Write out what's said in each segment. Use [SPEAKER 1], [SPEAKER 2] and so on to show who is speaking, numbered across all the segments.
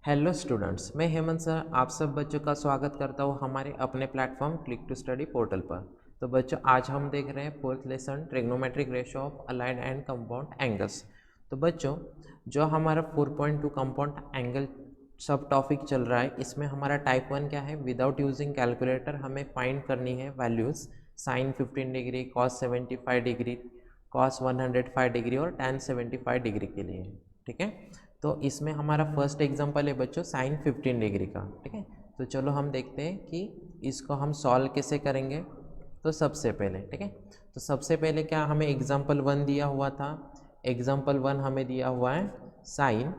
[SPEAKER 1] Hello students, मैं Hemant sir आप सब बच्चों का स्वागत करता हूँ हमारे अपने platform click to study portal पर। तो बच्चों, आज हम देख रहे हैं fourth lesson trigonometric ratio of allied and compound angles. तो बच्चों, जो हमारा 4.2 कंपाउंड एंगल सब टॉपिक चल रहा है, इसमें हमारा टाइप 1 क्या है, विदाउट यूजिंग कैलकुलेटर हमें फाइंड करनी है values sine 15 degree, cos 75 degree, cos 105 degree और tan 75 डिग्री के लिए। ठीक है, तो इसमें हमारा फर्स्ट एग्जांपल है बच्चों साइन 15 डिग्री का। ठीक है, तो चलो हम देखते हैं कि इसको हम सॉल्व कैसे करेंगे। तो सबसे पहले, ठीक है, तो सबसे पहले क्या हमें एग्जांपल 1 दिया हुआ था। एग्जांपल 1 हमें दिया हुआ है साइन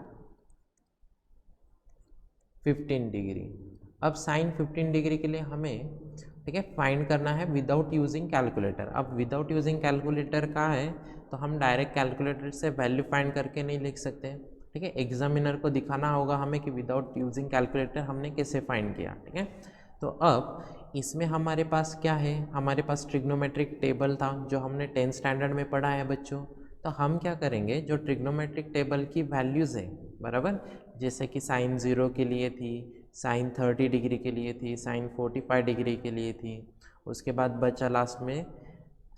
[SPEAKER 1] 15 डिग्री। अब साइन 15 डिग्री के लिए हमें, ठीक है, फाइंड करना है विदाउट यूजिंग कैलकुलेटर। अब विदाउट यूजिंग कैलकुलेटर का है तो हम डायरेक्ट कैलकुलेटर से वैल्यू फाइंड करके नहीं लिख सकते। ठीक है, एग्जामिनर को दिखाना होगा हमें कि विदाउट यूजिंग कैलकुलेटर हमने कैसे फाइंड किया। ठीक है, तो अब इसमें हमारे पास क्या है, हमारे पास ट्रिग्नोमेट्रिक टेबल था जो हमने 10th स्टैंडर्ड में पढ़ा है बच्चों। तो हम क्या करेंगे, जो ट्रिग्नोमेट्रिक टेबल की वैल्यूज़ है बराबर, जैसे कि साइन 0 के लिए थी, साइन 30 डिग्री के लिए थी, साइन 45 डिग्री के लिए थी, उसके बाद बचा लास्ट में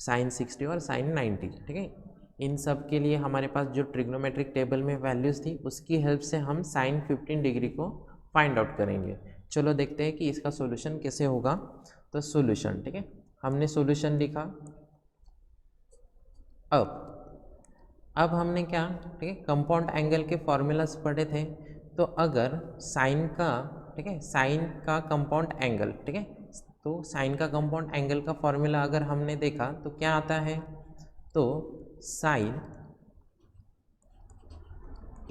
[SPEAKER 1] साइन 60 और साइन 90। ठीक है, इन सब के लिए हमारे पास जो ट्रिग्नोमेट्रिक टेबल में वैल्यूज़ थी उसकी हेल्प से हम साइन 15 डिग्री को फाइंड आउट करेंगे। चलो देखते हैं कि इसका सॉल्यूशन कैसे होगा। तो सॉल्यूशन, ठीक है, हमने सॉल्यूशन लिखा। अब हमने क्या, ठीक है, कंपाउंड एंगल के फॉर्मूलाज पढ़े थे। तो अगर साइन का, ठीक है, साइन का कंपाउंड एंगल, ठीक है, तो साइन का कंपाउंड एंगल का फॉर्मूला अगर हमने देखा तो क्या आता है, तो साइन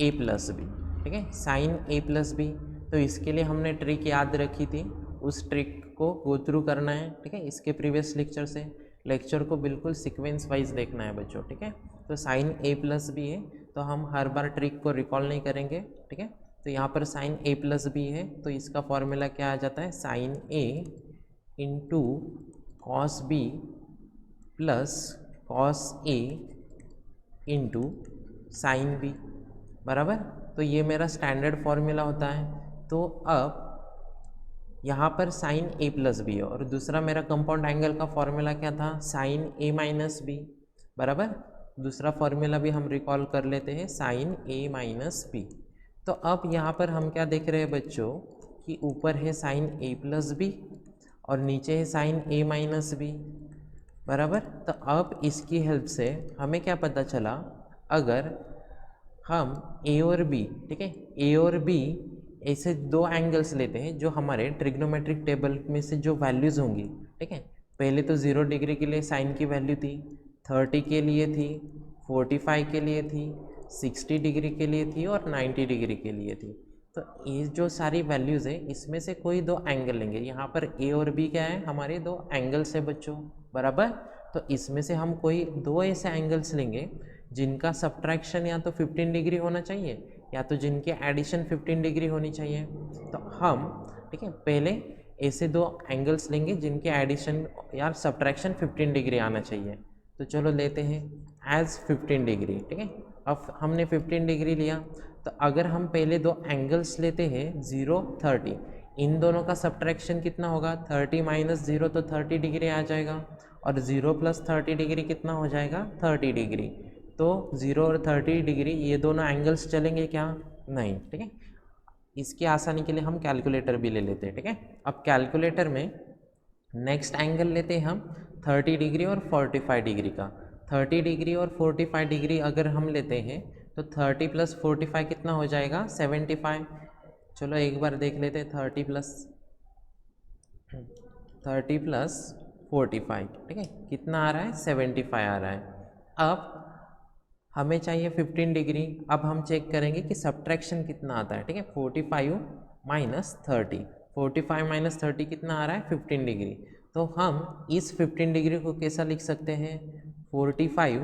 [SPEAKER 1] ए प्लस बी। ठीक है, साइन ए प्लस बी। तो इसके लिए हमने ट्रिक याद रखी थी, उस ट्रिक को गो थ्रू करना है। ठीक है, इसके प्रीवियस लेक्चर से, लेक्चर को बिल्कुल सीक्वेंस वाइज देखना है बच्चों। ठीक है, तो साइन ए प्लस बी है तो हम हर बार ट्रिक को रिकॉल नहीं करेंगे। ठीक है, तो यहाँ पर साइन ए प्लस बी है तो इसका फॉर्मूला क्या आ जाता है, sine A into cos B plus cos A into sine B बराबर। तो ये मेरा स्टैंडर्ड फॉर्मूला होता है। तो अब यहाँ पर साइन ए प्लस बी है और दूसरा मेरा कंपाउंड एंगल का फॉर्मूला क्या था, साइन ए माइनस बी बराबर। दूसरा फॉर्मूला भी हम रिकॉल कर लेते हैं, साइन ए माइनस बी। तो अब यहाँ पर हम क्या देख रहे हैं बच्चों, कि ऊपर है साइन ए प्लस बी और नीचे है साइन ए माइनस बी बराबर। तो अब इसकी हेल्प से हमें क्या पता चला, अगर हम ए और बी, ठीक है, ए और बी ऐसे दो एंगल्स लेते हैं जो हमारे ट्रिग्नोमेट्रिक टेबल में से जो वैल्यूज़ होंगी। ठीक है, पहले तो 0 डिग्री के लिए साइन की वैल्यू थी, 30 के लिए थी, 45 के लिए थी, 60 डिग्री के लिए थी और 90 डिग्री के लिए थी। तो ये जो सारी वैल्यूज़ है इसमें से कोई दो एंगल लेंगे। यहाँ पर ए और बी क्या है, हमारे दो एंगल्स है बच्चों बराबर। तो इसमें से हम कोई दो ऐसे एंगल्स लेंगे जिनका सब्ट्रैक्शन या तो 15 डिग्री होना चाहिए या तो जिनकी एडिशन 15 डिग्री होनी चाहिए। तो हम, ठीक है, पहले ऐसे दो एंगल्स लेंगे जिनकी एडिशन या सब्ट्रैक्शन 15 डिग्री आना चाहिए। तो चलो लेते हैं एज 15 डिग्री। ठीक है, अब हमने 15 डिग्री लिया तो अगर हम पहले दो एंगल्स लेते हैं 0 30, इन दोनों का सब्ट्रैक्शन कितना होगा, 30 माइनस 0 तो 30 डिग्री आ जाएगा और 0 प्लस 30 डिग्री कितना हो जाएगा, 30 डिग्री। तो 0 और 30 डिग्री ये दोनों एंगल्स चलेंगे क्या, नहीं। ठीक है, इसकी आसानी के लिए हम कैलकुलेटर भी ले लेते हैं। ठीक है, अब कैलकुलेटर में नेक्स्ट एंगल लेते हैं हम 30 डिग्री और 45 डिग्री का। 30 डिग्री और 45 डिग्री अगर हम लेते हैं तो 30 प्लस 45 कितना हो जाएगा, 75। चलो एक बार देख लेते हैं, 30 प्लस 45, ठीक है, कितना आ रहा है, 75 आ रहा है। अब हमें चाहिए 15 डिग्री। अब हम चेक करेंगे कि सब्ट्रैक्शन कितना आता है। ठीक है, 45 माइनस 30, 45 माइनस 30 कितना आ रहा है, 15 डिग्री। तो हम इस 15 डिग्री को कैसा लिख सकते हैं, 45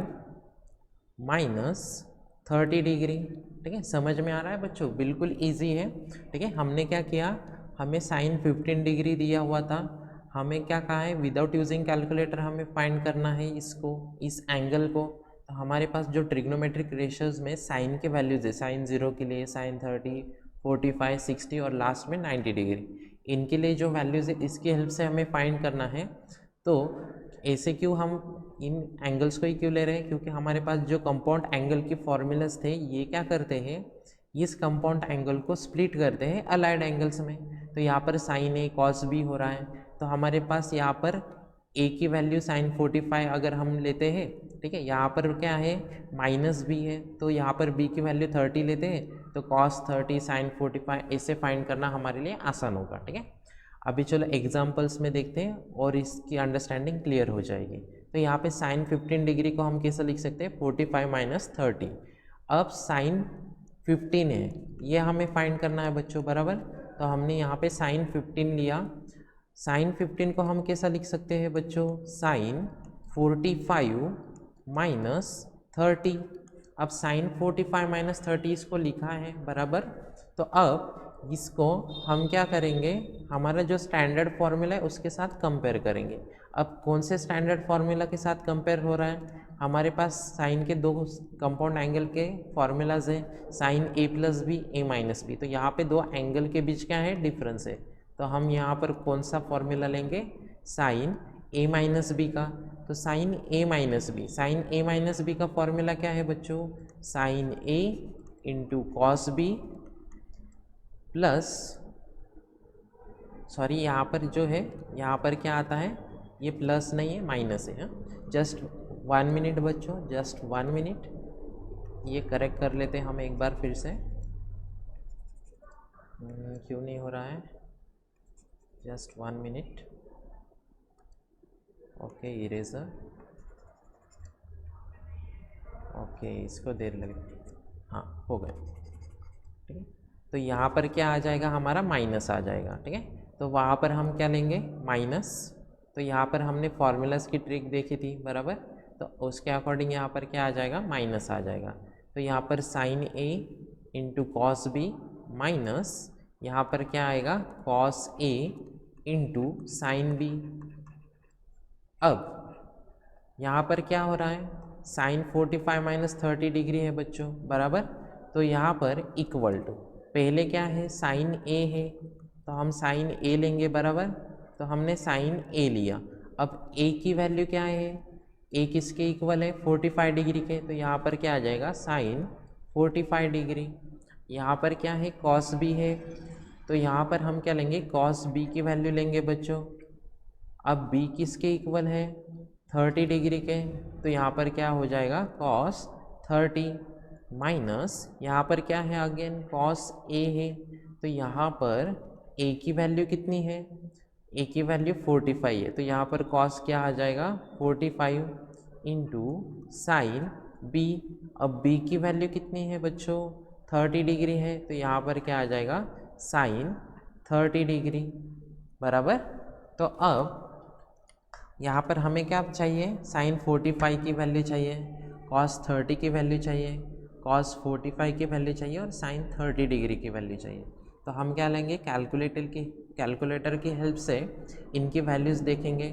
[SPEAKER 1] माइनस 30 डिग्री। ठीक है, समझ में आ रहा है बच्चों, बिल्कुल इजी है। ठीक है, हमने क्या किया, हमें साइन 15 डिग्री दिया हुआ था, हमें क्या कहा है, विदाउट यूजिंग कैलकुलेटर हमें फाइंड करना है इसको, इस एंगल को। तो हमारे पास जो ट्रिग्नोमेट्रिक रेशियोज में साइन के वैल्यूज है, साइन 0 के लिए साइन 30, 45, 60 और लास्ट में 90 डिग्री। इनके लिए जो वैल्यूज़ है इसकी हेल्प से हमें फाइंड करना है। तो ऐसे क्यों हम इन एंगल्स को ही क्यों ले रहे हैं, क्योंकि हमारे पास जो कंपाउंड एंगल के फॉर्मूलाज थे ये क्या करते हैं, इस कंपाउंड एंगल को स्प्लिट करते हैं अलाइड एंगल्स में। तो यहाँ पर साइन ए कॉस बी हो रहा है, तो हमारे पास यहाँ पर ए की वैल्यू साइन 45 अगर हम लेते हैं, ठीक है, यहाँ पर क्या है माइनस बी है, तो यहाँ पर बी की वैल्यू 30 लेते हैं, तो कॉस 30 साइन 45 ऐसे फाइंड करना हमारे लिए आसान होगा। ठीक है, अभी चलो एग्जांपल्स में देखते हैं और इसकी अंडरस्टैंडिंग क्लियर हो जाएगी। तो यहाँ पे साइन 15 डिग्री को हम कैसे लिख सकते हैं, 45 माइनस 30। अब साइन 15 है, ये हमें फाइंड करना है बच्चों, बराबर। तो हमने यहाँ पे साइन 15 लिया, साइन 15 को हम कैसा लिख सकते हैं बच्चों, साइन 45 माइनस 30। अब साइन 45 माइनस 30 इसको लिखा है, बराबर। तो अब इसको हम क्या करेंगे, हमारा जो स्टैंडर्ड फॉर्मूला है उसके साथ कंपेयर करेंगे। अब कौन से स्टैंडर्ड फॉर्मूला के साथ कंपेयर हो रहा है, हमारे पास साइन के दो कंपाउंड एंगल के फॉर्मूलाज हैं, साइन ए प्लस बी ए माइनस बी। तो यहाँ पे दो एंगल के बीच क्या है, डिफरेंस है। तो हम यहाँ पर कौन सा फॉर्मूला लेंगे, साइन ए माइनस बी का। तो sine A minus B, sine A minus B का फॉर्मूला क्या है बच्चों, sine A into cos B plus, sorry यहाँ पर जो है, यहाँ पर क्या आता है, ये प्लस नहीं है माइनस है। जस्ट 1 मिनट बच्चों, जस्ट 1 मिनट, ये करेक्ट कर लेते हैं हम एक बार फिर से। क्यों नहीं हो रहा है, just 1 minute. Okay, eraser, okay, इसको देर लगे, हाँ हो गया। ठीक है, तो यहाँ पर क्या आ जाएगा, हमारा माइनस आ जाएगा। ठीक है, तो वहाँ पर हम क्या लेंगे, माइनस। तो यहाँ पर हमने फॉर्मूलाज की ट्रिक देखी थी, बराबर। तो उसके अकॉर्डिंग यहाँ पर क्या आ जाएगा, माइनस आ जाएगा। तो यहाँ पर sign A into cos B minus, यहाँ पर क्या आएगा, cos A into sine B. अब यहाँ पर क्या हो रहा है, साइन 45 माइनस 30 डिग्री है बच्चों, बराबर। तो यहाँ पर इक्वल टू, पहले क्या है, साइन ए है, तो हम साइन ए लेंगे, बराबर। तो हमने साइन ए लिया। अब ए की वैल्यू क्या है, ए किसके इक्वल है, 45 डिग्री के। तो यहाँ पर क्या आ जाएगा, साइन 45 डिग्री। यहाँ पर क्या है, कॉस बी है, तो यहाँ पर हम क्या लेंगे, कॉस बी की वैल्यू लेंगे बच्चों। अब बी किसके इक्वल है, 30 डिग्री के। तो यहाँ पर क्या हो जाएगा, कॉस 30 माइनस, यहाँ पर क्या है, अगेन कॉस ए है। तो यहाँ पर ए की वैल्यू कितनी है, ए की वैल्यू 45 है। तो यहाँ पर कॉस क्या आ जाएगा, 45 इंटू साइन बी। अब बी की वैल्यू कितनी है बच्चों, 30 डिग्री है। तो यहाँ पर क्या आ जाएगा, साइन 30 डिग्री, बराबर। तो अब यहाँ पर हमें क्या चाहिए, साइन 45 की वैल्यू चाहिए, कॉस 30 की वैल्यू चाहिए, कॉस 45 की वैल्यू चाहिए और साइन 30 डिग्री की वैल्यू चाहिए। तो हम क्या लेंगे, कैलकुलेटर की हेल्प से इनकी वैल्यूज़ देखेंगे।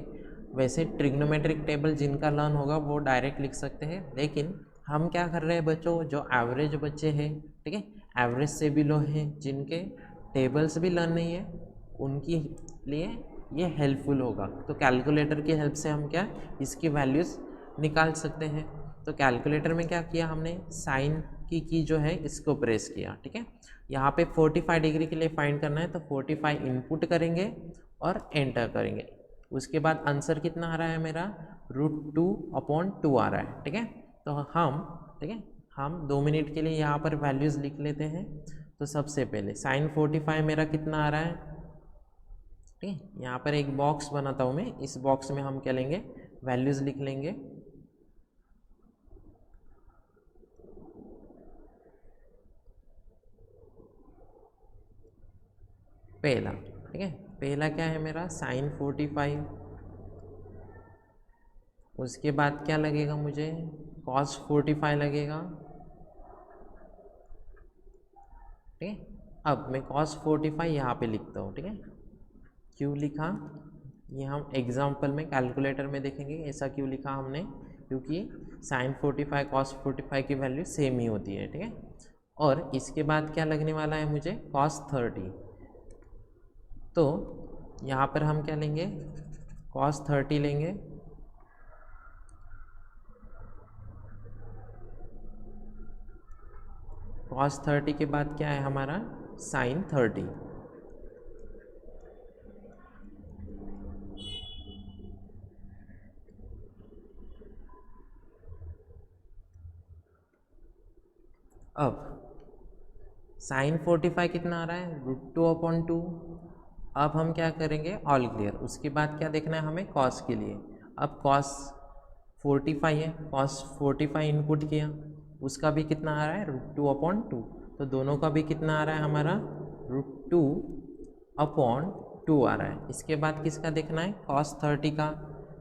[SPEAKER 1] वैसे ट्रिग्नोमेट्रिक टेबल जिनका लर्न होगा वो डायरेक्ट लिख सकते हैं, लेकिन हम क्या कर रहे हैं बच्चों, जो एवरेज बच्चे हैं, ठीक है, एवरेज से भी लो हैं, जिनके टेबल्स भी लर्न नहीं है, उनके लिए ये हेल्पफुल होगा। तो कैलकुलेटर की हेल्प से हम क्या इसकी वैल्यूज़ निकाल सकते हैं। तो कैलकुलेटर में क्या किया हमने, साइन की जो है इसको प्रेस किया। ठीक है, यहाँ पे 45 डिग्री के लिए फाइंड करना है, तो 45 इनपुट करेंगे और एंटर करेंगे। उसके बाद आंसर कितना आ रहा है मेरा, √2/2 आ रहा है। ठीक है, तो हम 2 मिनट के लिए यहाँ पर वैल्यूज़ लिख लेते हैं। तो सबसे पहले साइन 45 मेरा कितना आ रहा है, ठीक है, यहाँ पर एक बॉक्स बनाता हूँ मैं, इस बॉक्स में हम क्या लेंगे, वैल्यूज़ लिख लेंगे। पहला, ठीक है, पहला क्या है मेरा, साइन 45। उसके बाद क्या लगेगा मुझे, कॉस 45 लगेगा। ठीक है, अब मैं cos 45 यहाँ पे लिखता हूँ। ठीक है, क्यों लिखा, ये हम एग्जाम्पल में कैलकुलेटर में देखेंगे ऐसा क्यों लिखा हमने, क्योंकि sin 45 cos 45 की वैल्यू सेम ही होती है। ठीक है, और इसके बाद क्या लगने वाला है मुझे, cos 30। तो यहाँ पर हम क्या लेंगे, cos 30 लेंगे, cos 30 के बाद क्या है हमारा sin 30। अब sin 45 कितना आ रहा है, √2/2। अब हम क्या करेंगे, ऑल क्लियर। उसके बाद क्या देखना है हमें, cos के लिए। अब cos 45 है, cos 45 इनपुट किया, उसका भी कितना आ रहा है, √2/2। तो दोनों का भी कितना आ रहा है हमारा, √2/2 आ रहा है। इसके बाद किसका देखना है, cos 30 का।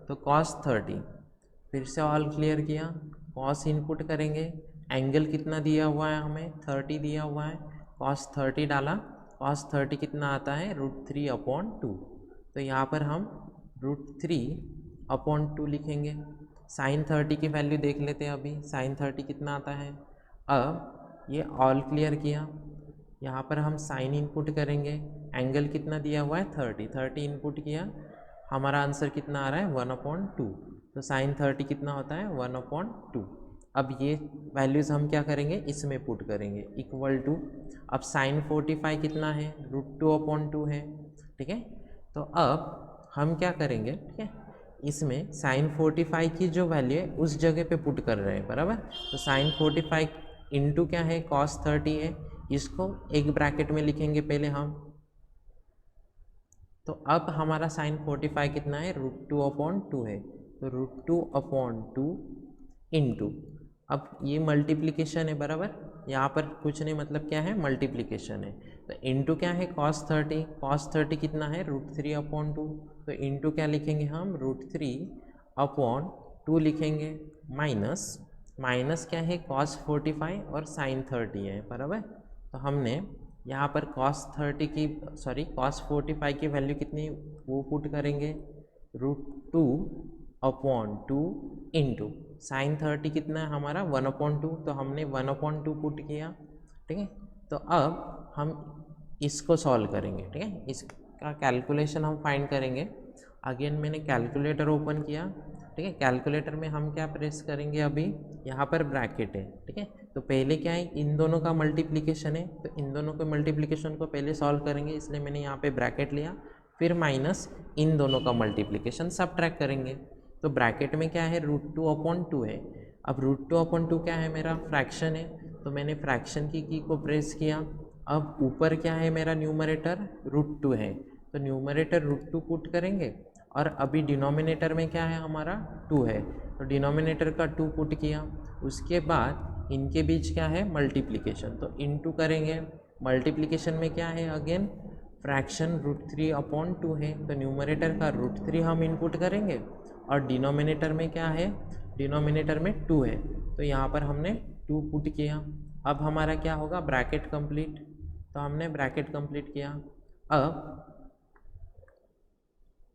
[SPEAKER 1] तो cos 30 फिर से ऑल क्लियर किया, cos इनपुट करेंगे, एंगल कितना दिया हुआ है हमें, 30 दिया हुआ है, cos 30 डाला, cos 30 कितना आता है, √3/2। तो यहाँ पर हम √3/2 लिखेंगे। sin 30 की वैल्यू देख लेते हैं अभी, sin 30 कितना आता है। अब ये ऑल क्लियर किया, यहाँ पर हम sin इनपुट करेंगे, एंगल कितना दिया हुआ है, 30 इनपुट किया, हमारा आंसर कितना आ रहा है, 1/2। तो sin 30 कितना होता है, 1/2। अब ये वैल्यूज़ हम क्या करेंगे, इसमें पुट करेंगे, इक्वल टू, अब sin 45 कितना है, √2/2 है, ठीक है। तो अब हम क्या करेंगे, ठीक है, इसमें sin 45 की जो वैल्यू है उस जगह पे पुट कर रहे हैं, बराबर। तो sin 45 इंटू क्या है, cos 30 है, इसको एक ब्रैकेट में लिखेंगे पहले हम। तो अब हमारा sin 45 कितना है, √2/2 है, तो √2/2 इंटू, अब ये मल्टीप्लिकेशन है, बराबर, यहाँ पर कुछ नहीं, मतलब क्या है, मल्टीप्लिकेशन है। तो इंटू क्या है, cos 30 कितना है, √3/2। तो इंटू क्या लिखेंगे हम, √3/2 लिखेंगे, माइनस क्या है, cos 45 और sin 30 है, बराबर। तो हमने यहाँ पर cos 45 की वैल्यू कितनी, वो पुट करेंगे, √2/2 इंटू sin 30 कितना है हमारा, 1/2। तो हमने 1/2 पुट किया, ठीक है। तो अब हम इसको सॉल्व करेंगे, ठीक है, इसका कैलकुलेशन हम फाइंड करेंगे। अगेन मैंने कैलकुलेटर ओपन किया, ठीक है। कैलकुलेटर में हम क्या प्रेस करेंगे, अभी यहाँ पर ब्रैकेट है, ठीक है। तो पहले क्या है, इन दोनों का मल्टीप्लिकेशन है, तो इन दोनों के मल्टीप्लिकेशन को पहले सॉल्व करेंगे, इसलिए मैंने यहाँ पे ब्रैकेट लिया, फिर माइनस इन दोनों का मल्टीप्लिकेशन सबट्रैक्ट करेंगे। तो ब्रैकेट में क्या है, √2/2 है। अब √2/2 क्या है, मेरा फ्रैक्शन है, तो मैंने फ्रैक्शन की को प्रेस किया। अब ऊपर क्या है, मेरा न्यूमरेटर √2 है, तो न्यूमरेटर √2 पुट करेंगे, और अभी डिनोमिनेटर में क्या है हमारा, 2 है, तो डिनोमिनेटर का 2 पुट किया। उसके बाद इनके बीच क्या है, मल्टीप्लिकेशन, तो इनटू करेंगे। मल्टीप्लिकेशन में क्या है, अगेन फ्रैक्शन √3/2 है, तो न्यूमरेटर का √3 हम इनपुट करेंगे, और डिनोमिनेटर में क्या है, डिनोमिनेटर में 2 है, तो यहाँ पर हमने 2 पुट किया। अब हमारा क्या होगा, ब्रैकेट कंप्लीट, तो हमने ब्रैकेट कंप्लीट किया। अब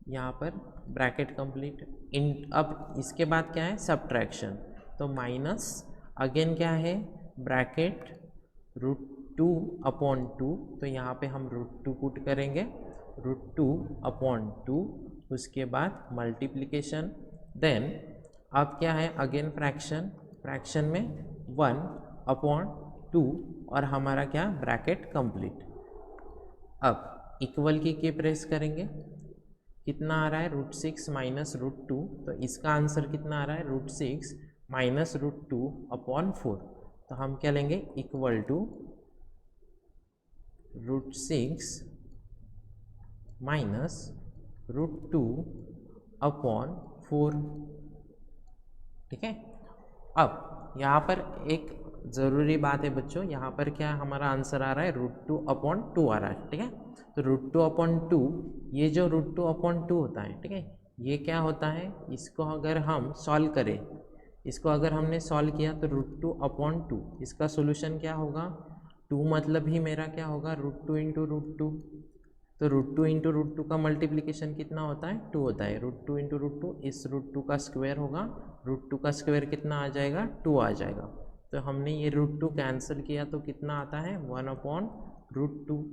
[SPEAKER 1] यहाँ पर ब्रैकेट कंप्लीट इन, अब इसके बाद क्या है, सब्ट्रैक्शन, तो माइनस, अगेन क्या है, ब्रैकेट √2/2, तो यहाँ पे हम √2 पुट करेंगे, √2/2, उसके बाद मल्टीप्लिकेशन, देन अब क्या है, अगेन फ्रैक्शन में 1/2, और हमारा क्या, ब्रैकेट कंप्लीट। अब इक्वल की प्रेस करेंगे, कितना आ रहा है, √6 माइनस √2, तो इसका आंसर कितना आ रहा है, √6 माइनस √2/4। तो हम क्या लेंगे, इक्वल टू √6 माइनस √2/4, ठीक है। अब यहाँ पर एक ज़रूरी बात है बच्चों, यहाँ पर क्या हमारा आंसर आ रहा है, √2/2 आ रहा है, ठीक है। तो √2/2, ये जो √2/2 होता है, ठीक है, ये क्या होता है, इसको अगर हम सॉल्व करें, इसको अगर हमने सॉल्व किया तो √2/2 इसका सोल्यूशन क्या होगा, 2 मतलब ही मेरा क्या होगा, √2 इंटू √2, तो √2 इंटू √2 का मल्टीप्लिकेशन कितना होता है, 2 होता है, √2 इंटू √2, इस √2 का स्क्वायर होगा, √2 का स्क्वायर कितना आ जाएगा, 2 आ जाएगा। तो हमने ये √2 कैंसिल किया तो कितना आता है 1/√2।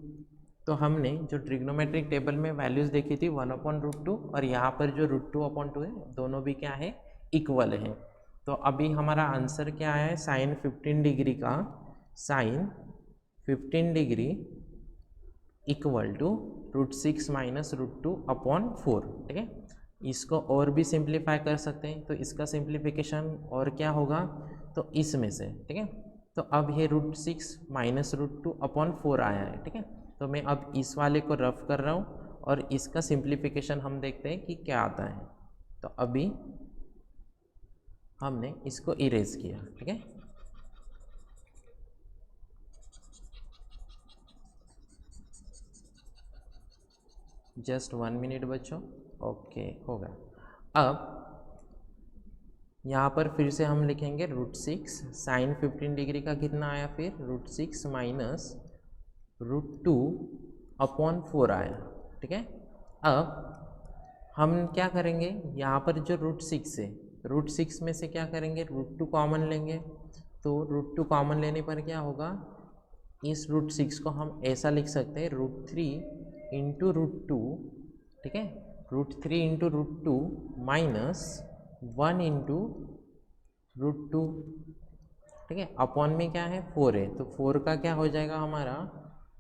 [SPEAKER 1] तो हमने जो ट्रिग्नोमेट्रिक टेबल में वैल्यूज़ देखी थी 1/√2 और यहाँ पर जो √2/2 है दोनों भी क्या है इक्वल है। तो अभी हमारा आंसर क्या है साइन 15 डिग्री का sine 15 degree equal to √6 minus √2/4। ठीक है, इसको और भी सिंप्लीफाई कर सकते हैं, तो इसका सिंप्लीफिकेशन और क्या होगा तो इसमें से। ठीक है, तो अब ये √6 माइनस √2/4 आया है। ठीक है, तो मैं अब इस वाले को रफ कर रहा हूँ और इसका सिंप्लीफिकेशन हम देखते हैं कि क्या आता है। तो अभी हमने इसको इरेज किया। ठीक है, जस्ट 1 मिनट बच्चों। ओके होगा। अब यहाँ पर फिर से हम लिखेंगे √6 साइन 15 डिग्री का कितना आया फिर √6 माइनस √2/4 आया। ठीक है, अब हम क्या करेंगे यहाँ पर जो √6 है √6 में से क्या करेंगे √2 कॉमन लेंगे। तो √2 कॉमन लेने पर क्या होगा इस √6 को हम ऐसा लिख सकते हैं √3 इंटू √2। ठीक है, √3 इंटू √2 माइनस 1 इंटू √2। ठीक है, अपॉन में क्या है 4 है, तो 4 का क्या हो जाएगा हमारा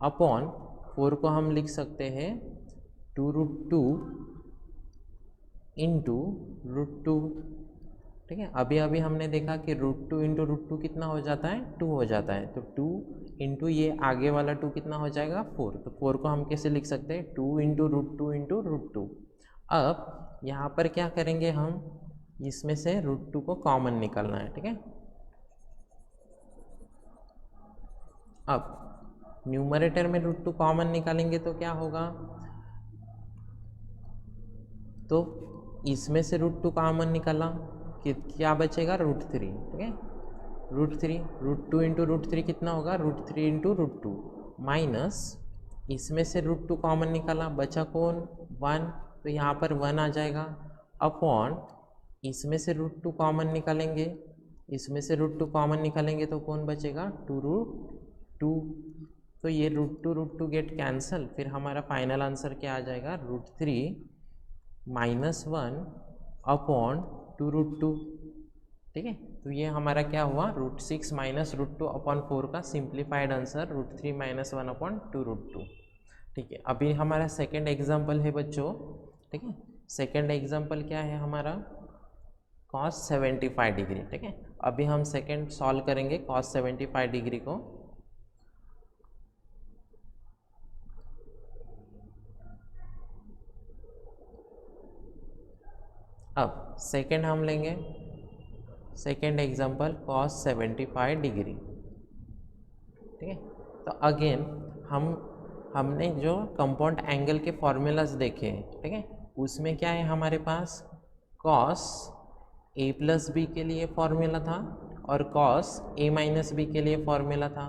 [SPEAKER 1] अपॉन 4 को हम लिख सकते हैं 2√2 इंटू √2। ठीक है, अभी अभी हमने देखा कि √2 इंटू √2 कितना हो जाता है 2 हो जाता है, तो 2 इंटू ये आगे वाला 2 कितना हो जाएगा 4। तो 4 को हम कैसे लिख सकते हैं 2 इंटू √2 इंटू √2। अब यहाँ पर क्या करेंगे हम इसमें से √2 को कॉमन निकालना है। ठीक है, अब न्यूमरेटर में √2 कॉमन निकालेंगे तो क्या होगा तो इसमें से √2 कॉमन निकाला कि क्या बचेगा √3। ठीक है, √2 इंटू √3 कितना होगा √3 इंटू √2 माइनस इसमें से √2 कॉमन निकाला बचा कौन 1, तो यहाँ पर 1 आ जाएगा अपॉन इसमें से √2 कॉमन निकालेंगे, इसमें से √2 कॉमन निकालेंगे तो कौन बचेगा 2√2। तो ये √2 गेट कैंसल, फिर हमारा फाइनल आंसर क्या आ जाएगा √3 माइनस 1 अपॉन 2√2। ठीक है, तो ये हमारा क्या हुआ √6 माइनस √2/4 का सिंप्लीफाइड आंसर √3 माइनस 1/2√2। ठीक है, अभी हमारा सेकेंड एग्जाम्पल है बच्चों। ठीक है, सेकेंड एग्जाम्पल क्या है हमारा cos 75 डिग्री। ठीक है, अभी हम सेकेंड सॉल्व करेंगे cos 75 डिग्री को। अब सेकेंड हम लेंगे सेकेंड एग्जाम्पल cos 75 डिग्री। ठीक है, तो अगेन हमने जो कंपाउंड एंगल के फॉर्मूलाज देखे हैं। ठीक है, उसमें क्या है हमारे पास cos a प्लस बी के लिए फॉर्मूला था और cos a माइनस बी के लिए फॉर्मूला था।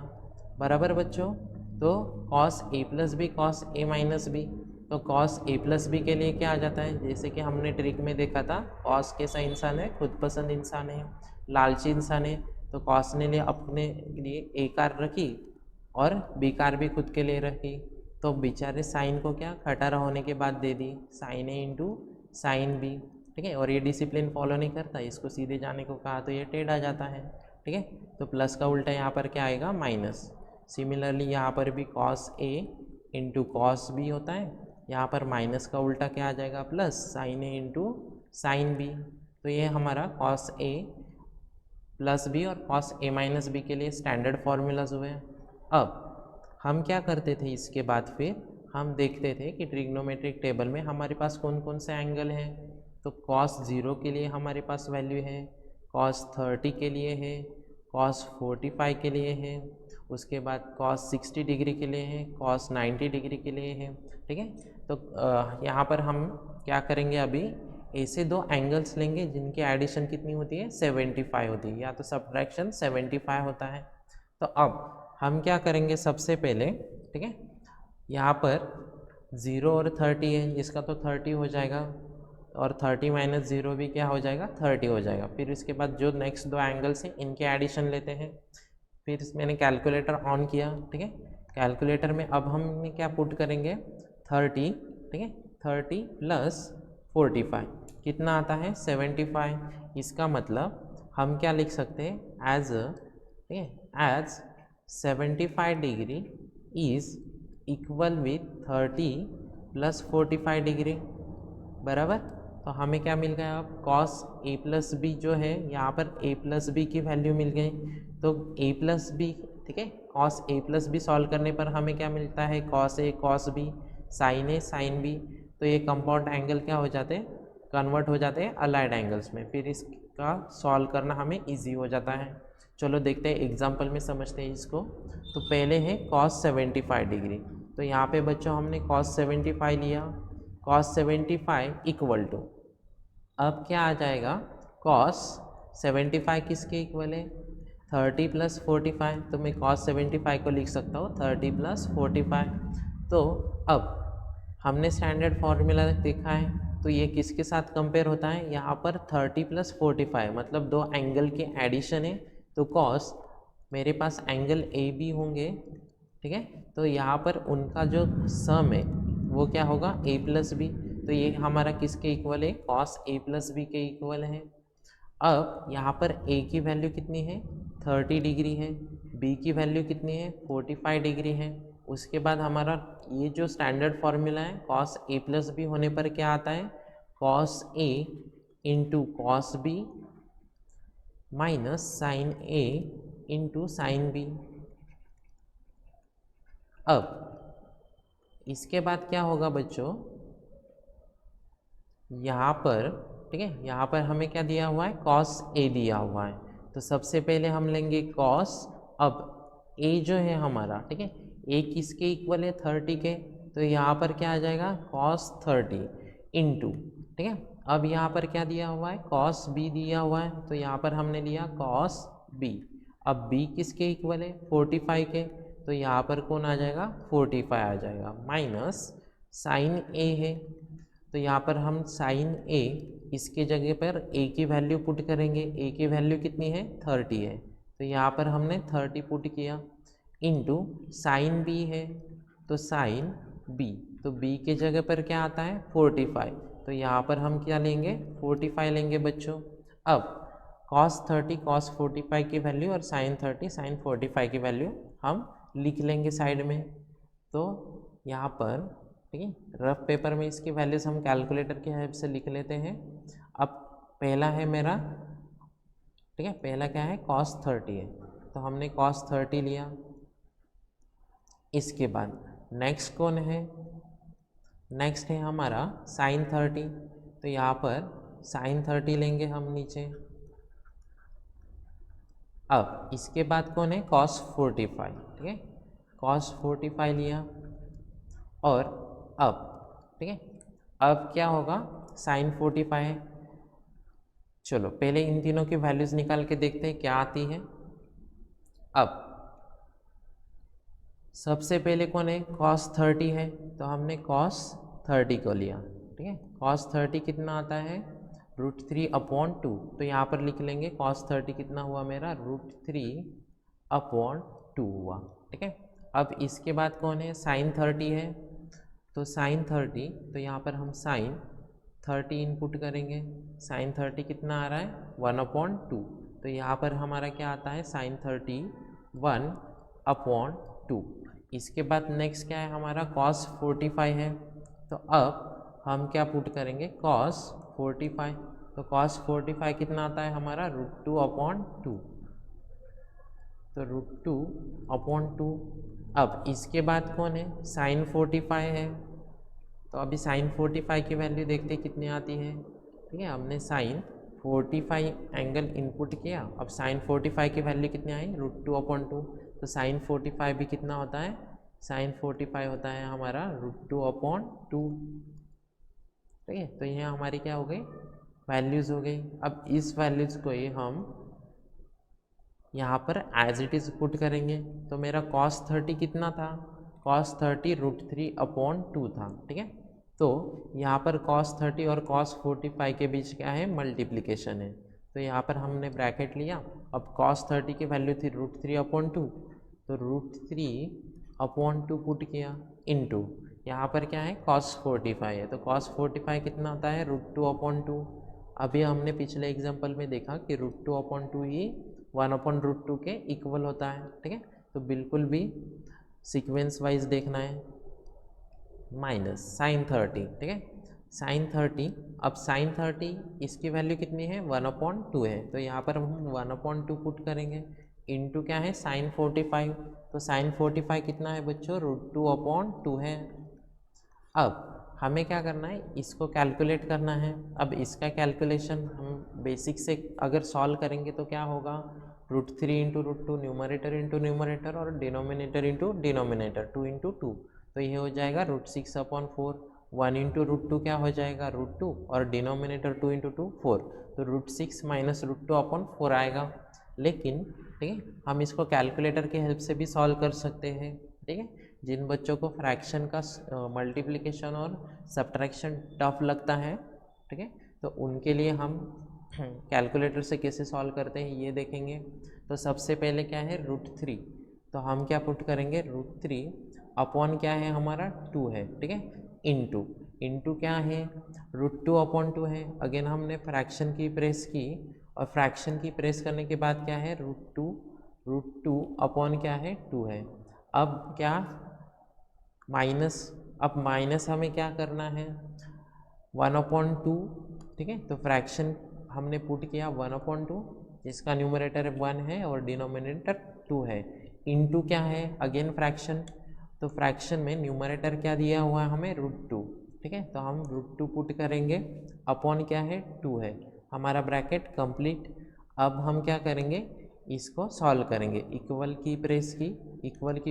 [SPEAKER 1] बराबर बच्चों, तो cos a plus b cos a minus b, तो cos a प्लस बी के लिए क्या आ जाता है जैसे कि हमने ट्रिक में देखा था cos कैसा इंसान है खुद पसंद इंसान है, लालची इंसान है, तो cos ने लिए अपने लिए a कार रखी और b कार भी खुद के लिए रखी, तो बेचारे साइन को क्या खटारा होने के बाद दे दी sine a into sine B. ठीक है, और ये डिसिप्लिन फॉलो नहीं करता, इसको सीधे जाने को कहा तो ये टेढ़ा जाता है। ठीक है, तो प्लस का उल्टा यहाँ पर क्या आएगा माइनस। सिमिलरली यहाँ पर भी cos a into cos b होता है, यहाँ पर माइनस का उल्टा क्या आ जाएगा plus sine a into sine b. तो ये हमारा cos a प्लस बी और cos a माइनस बी के लिए स्टैंडर्ड फार्मूलाज हुए। अब हम क्या करते थे इसके बाद फिर हम देखते थे कि ट्रिग्नोमेट्रिक टेबल में हमारे पास कौन कौन से एंगल हैं। तो cos 0 के लिए हमारे पास वैल्यू है, cos 30 के लिए है, cos 45 के लिए है, उसके बाद cos 60 डिग्री के लिए है, cos 90 डिग्री के लिए है। ठीक है, तो यहाँ पर हम क्या करेंगे अभी ऐसे दो एंगल्स लेंगे जिनकी एडिशन कितनी होती है 75 होती है, या तो सब्ट्रैक्शन 75 होता है। तो अब हम क्या करेंगे सबसे पहले, ठीक है, यहाँ पर 0 और 30 है, इसका तो 30 हो जाएगा, और 30 माइनस 0 भी क्या हो जाएगा, 30 हो जाएगा। फिर इसके बाद जो नेक्स्ट दो एंगल्स हैं इनके एडिशन लेते हैं। फिर मैंने कैलकुलेटर ऑन किया, ठीक है। कैलकुलेटर में अब हम क्या पुट करेंगे, 30, ठीक है, 30 प्लस 45 कितना आता है, 75। इसका मतलब हम क्या लिख सकते हैं, एज, ठीक है, as 75 degree is equal with 30 plus 45 degree, बराबर। तो हमें क्या मिल गया, अब कॉस ए प्लस बी जो है, यहाँ पर ए प्लस बी की वैल्यू मिल गई। तो ए प्लस बी, ठीक है, cos A plus B solve करने पर हमें क्या मिलता है, कॉस ए कॉस बी, साइन ए साइन बी। तो ये कंपाउंड एंगल क्या हो जाते हैं, कन्वर्ट हो जाते हैं अलाइड एंगल्स में। फिर इसका सॉल्व करना हमें ईजी हो जाता है। चलो देखते हैं एग्जाम्पल में समझते हैं इसको। तो पहले है कॉस 75 डिग्री। तो यहाँ पे बच्चों हमने कॉस 75 लिया, कॉस 75 इक्वल टू, अब क्या आ जाएगा, कॉस 75 किसके इक्वल है, 30 प्लस 45। तो मैं कॉस 75 को लिख सकता हूँ 30 प्लस 45। तो अब हमने स्टैंडर्ड फॉर्मूला देखा है, तो ये किसके साथ कंपेयर होता है, यहाँ पर 30 प्लस 45 मतलब दो एंगल के एडिशन है। तो कॉस, मेरे पास एंगल ए बी होंगे, ठीक है, तो यहाँ पर उनका जो सम है वो क्या होगा, ए प्लस बी। तो ये हमारा किसके इक्वल है, कॉस ए प्लस बी के इक्वल है। अब यहाँ पर ए की वैल्यू कितनी है, 30 डिग्री है, बी की वैल्यू कितनी है, 45 डिग्री है। उसके बाद हमारा ये जो स्टैंडर्ड फॉर्मूला है कॉस ए प्लस बी होने पर क्या आता है, cos A into cos B minus sine A into sine B. अब इसके बाद क्या होगा बच्चों, यहाँ पर, ठीक है, यहाँ पर हमें क्या दिया हुआ है, कॉस ए दिया हुआ है। तो सबसे पहले हम लेंगे कॉस, अब ए जो है हमारा, ठीक है, ए किसके इक्वल है, 30 के। तो यहाँ पर क्या आ जाएगा, कॉस 30 इंटू, ठीक है, अब यहाँ पर क्या दिया हुआ है, कॉस बी दिया हुआ है। तो यहाँ पर हमने लिया कॉस बी। अब बी किसके इक्वल है, 45 के। तो यहाँ पर कौन आ जाएगा, 45 आ जाएगा, माइनस साइन ए है। तो यहाँ पर हम साइन ए, इसके जगह पर ए की वैल्यू पुट करेंगे। ए की वैल्यू कितनी है, 30 है। तो यहाँ पर हमने 30 पुट किया, इंटू साइन बी है, तो साइन बी, तो बी के जगह पर क्या आता है, 45। तो यहाँ पर हम क्या लेंगे, 45 लेंगे बच्चों। अब cos 30 cos 45 की वैल्यू और sin 30 sin 45 की वैल्यू हम लिख लेंगे साइड में। तो यहाँ पर, ठीक है, रफ पेपर में इसकी वैल्यूज हम कैलकुलेटर की हेल्प से लिख लेते हैं। अब पहला है मेरा, ठीक है, पहला क्या है, cos 30 है, तो हमने cos 30 लिया। इसके बाद नेक्स्ट कौन है, नेक्स्ट है हमारा sin 30। तो यहाँ पर sin 30 लेंगे हम नीचे। अब इसके बाद कौन है, cos 45, ठीक है, cos 45 लिया। और अब, ठीक है, अब क्या होगा, sin 45 है। चलो पहले इन तीनों की वैल्यूज निकाल के देखते हैं क्या आती है। अब सबसे पहले कौन है, cos 30 है, तो हमने cos 30 को लिया, ठीक है। cos 30 कितना आता है, √3/2। तो यहाँ पर लिख लेंगे cos 30 कितना हुआ मेरा, √3/2 हुआ, ठीक है। अब इसके बाद कौन है, sin 30 है, तो sin 30, तो यहाँ पर हम sin 30 इनपुट करेंगे। sin 30 कितना आ रहा है, 1/2। तो यहाँ पर हमारा क्या आता है, sin 30 1/2। इसके बाद नेक्स्ट क्या है हमारा, cos 45 है। तो अब हम क्या पुट करेंगे, cos 45। तो cos 45 कितना आता है हमारा, √2/2। तो √2/2। अब इसके बाद कौन है, sin 45 है। तो अभी sin 45 की वैल्यू देखते हैं कितनी आती है, ठीक है। हमने sin 45 एंगल इनपुट किया। अब sin 45 की वैल्यू कितनी आई, √2/2। तो sin 45 भी कितना होता है, sin 45 होता है हमारा √2/2, ठीक है। तो ये हमारी क्या हो गई, वैल्यूज़ हो गई। अब इस वैल्यूज़ को ही हम यहाँ पर एज इट इज़ पुट करेंगे। तो मेरा cos 30 कितना था, cos 30 √3/2 था, ठीक है। तो यहाँ पर cos 30 और cos 45 के बीच क्या है, मल्टीप्लिकेशन है। तो यहाँ पर हमने ब्रैकेट लिया, अब cos 30 की वैल्यू थी √3/2, तो √3/2 पुट किया इनटू यहाँ पर क्या है cos 45 है, तो cos 45 कितना होता है √2/2। अभी हमने पिछले एग्जाम्पल में देखा कि √2/2 ही 1/√2 के इक्वल होता है, ठीक है। तो बिल्कुल भी सीक्वेंस वाइज देखना है। माइनस sin 30, ठीक है, sin 30। अब sin 30 इसकी वैल्यू कितनी है 1/2 है, तो यहाँ पर हम 1/2 पुट करेंगे इनटू क्या है sin 45, तो sin 45 कितना है बच्चों √2/2 है। अब हमें क्या करना है, इसको कैलकुलेट करना है। अब इसका कैलकुलेशन हम बेसिक से अगर सॉल्व करेंगे तो क्या होगा, √3 × √2, न्यूमरेटर इंटू न्यूमरेटर और डिनोमिनेटर इंटू डिनोमिनेटर, 2 × 2, तो ये हो जाएगा √6/4। 1 × √2 क्या हो जाएगा √2 और डिनोमिनेटर 2 × 2 4, तो √6 - √2/4 आएगा। लेकिन ठीक है, हम इसको कैलकुलेटर की हेल्प से भी सॉल्व कर सकते हैं, ठीक है। जिन बच्चों को फ्रैक्शन का मल्टीप्लिकेशन और सब्ट्रैक्शन टफ लगता है, ठीक है, तो उनके लिए हम कैलकुलेटर से कैसे सॉल्व करते हैं ये देखेंगे। तो सबसे पहले क्या है √3, तो हम क्या पुट करेंगे √3 अपॉन क्या है हमारा 2 है, ठीक है, इंटू क्या है √2/2 है। अगेन हमने फ्रैक्शन की प्रेस की और फ्रैक्शन की प्रेस करने के बाद क्या है √2 अपॉन क्या है 2 है। अब क्या माइनस, अब माइनस हमें क्या करना है 1/2, ठीक है, तो फ्रैक्शन हमने पुट किया 1/2, जिसका न्यूमरेटर 1 है और डिनोमिनेटर 2 है, इनटू क्या है अगेन फ्रैक्शन, तो फ्रैक्शन में न्यूमरेटर क्या दिया हुआ है हमें √2, ठीक है, तो हम √2 पुट करेंगे अपॉन क्या है 2 है, हमारा ब्रैकेट कंप्लीट। अब हम क्या करेंगे, इसको सॉल्व करेंगे, इक्वल की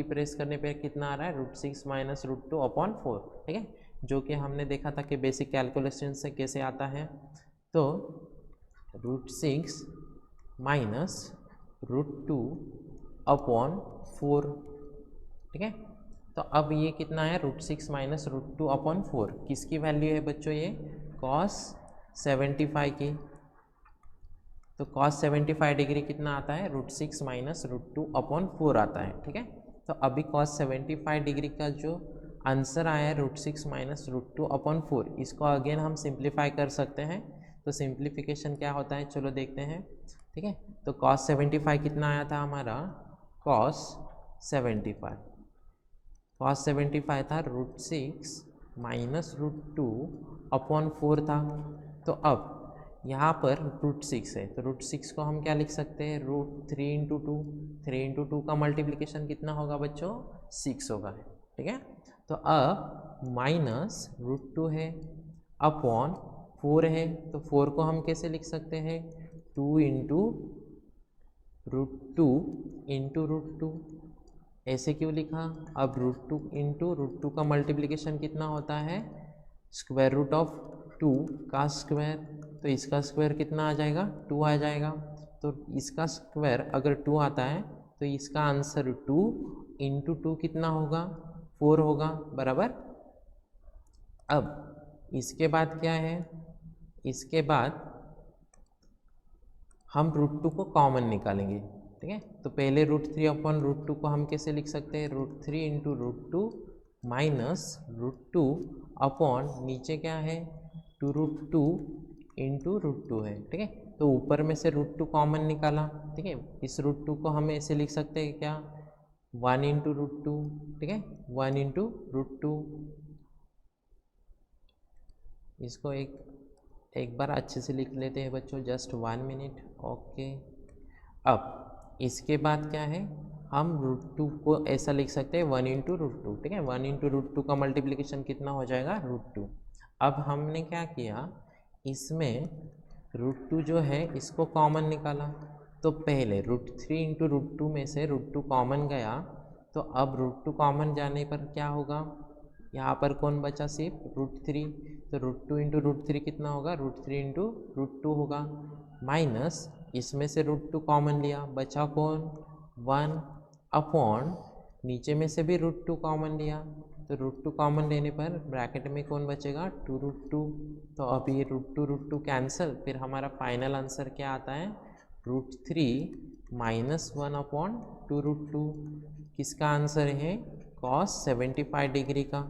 [SPEAKER 1] प्रेस करने पे कितना आ रहा है √6 - √2/4, ठीक है, जो कि हमने देखा था कि बेसिक कैलकुलेशन से कैसे आता है। तो √6 - √2/4, ठीक है। तो अब ये कितना है √6 - √2/4, किसकी वैल्यू है बच्चों, ये cos 75 की। तो cos 75 डिग्री कितना आता है √6 - √2/4 आता है, ठीक है। तो अभी cos 75 डिग्री का जो आंसर आया है √6 - √2/4, इसको अगेन हम सिंप्लीफाई कर सकते हैं। तो सिंप्लीफिकेशन क्या होता है चलो देखते हैं, ठीक है। तो cos 75 कितना आया था हमारा, cos 75 था √6 - √2/4 था। तो अब यहाँ पर √6 है, तो √6 को हम क्या लिख सकते हैं √3 × 2, 3 × 2 का मल्टीप्लिकेशन कितना होगा बच्चों 6 होगा, ठीक है। तो अब माइनस √2 है अपॉन 4 है, तो 4 को हम कैसे लिख सकते हैं 2 × √2 × √2, ऐसे क्यों लिखा, अब √2 × √2 का मल्टीप्लिकेशन कितना होता है √2 का स्क्वायर, तो इसका स्क्वायर कितना आ जाएगा 2 आ जाएगा। तो इसका स्क्वायर अगर 2 आता है तो इसका आंसर 2 × 2 कितना होगा 4 होगा, बराबर। अब इसके बाद क्या है, इसके बाद हम √2 को कॉमन निकालेंगे, ठीक है। तो पहले √3/√2 को हम कैसे लिख सकते हैं √3 × √2 माइनस √2 अपॉन नीचे क्या है 2√2 × √2 है, ठीक है। तो ऊपर में से √2 कॉमन निकाला, ठीक है, इस √2 को हम ऐसे लिख सकते हैं क्या 1 × √2, ठीक है, 1 × √2। इसको एक बार अच्छे से लिख लेते हैं बच्चों, जस्ट 1 मिनट, ओके। अब इसके बाद क्या है, हम √2 को ऐसा लिख सकते हैं 1 × √2, ठीक है, 1 × √2 का मल्टीप्लिकेशन कितना हो जाएगा √2। अब हमने क्या किया, इसमें √2 जो है इसको कॉमन निकाला, तो पहले √3 × √2 में से √2 कॉमन गया, तो अब √2 कॉमन जाने पर क्या होगा, यहाँ पर कौन बचा सिर्फ √3, तो √2 × √3 कितना होगा √3 × √2 होगा, माइनस इसमें से √2 कॉमन लिया, बचा कौन 1 अपॉन नीचे में से भी √2 कॉमन लिया, तो √2 कॉमन लेने पर ब्रैकेट में कौन बचेगा 2√2। तो अब ये √2 कैंसिल, फिर हमारा फाइनल आंसर क्या आता है √3 माइनस 1/2√2। किसका आंसर है cos 75 डिग्री का।